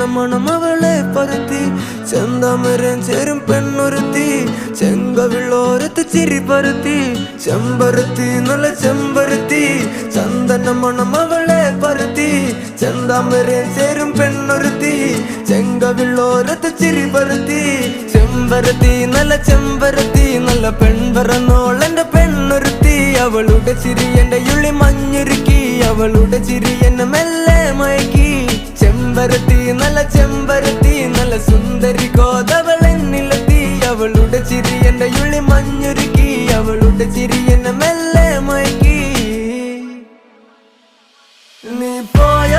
മണം അവളെ പരത്തി ചെന്താമരം ചേരും പെണ്ണൊരുത്തി ചെങ്കവിള്ളോരത്ത് ചിരി പരത്തി ചെമ്പരത്തി നല്ല ചെമ്പരത്തി ചന്ദന മണം അവളെ പരത്തി ചെന്താമരം ചേരും പെണ്ണൊരുത്തി ചെങ്കവിള്ളോരത്ത് ചിരി പരത്തി ചെമ്പരത്തി നല്ല പെൺപറന്നോളെന്റെ പെണ്ണൊരുത്തി അവളുടെ ചിരി എന്റെ ഉള്ളി മഞ്ഞുരുക്കി അവളുടെ ചിരി എന്നെ മെല്ലെ മയക്കി ചെമ്പരത്തി നല്ല സുന്ദരി കോതവളെന്നിലെത്തി അവളുടെ ചിരി എന്റെ ഉള്ളി മഞ്ഞുരുക്കി അവളുടെ ചിരി എന്നെ മെല്ലെ മയക്കി നീ പോയ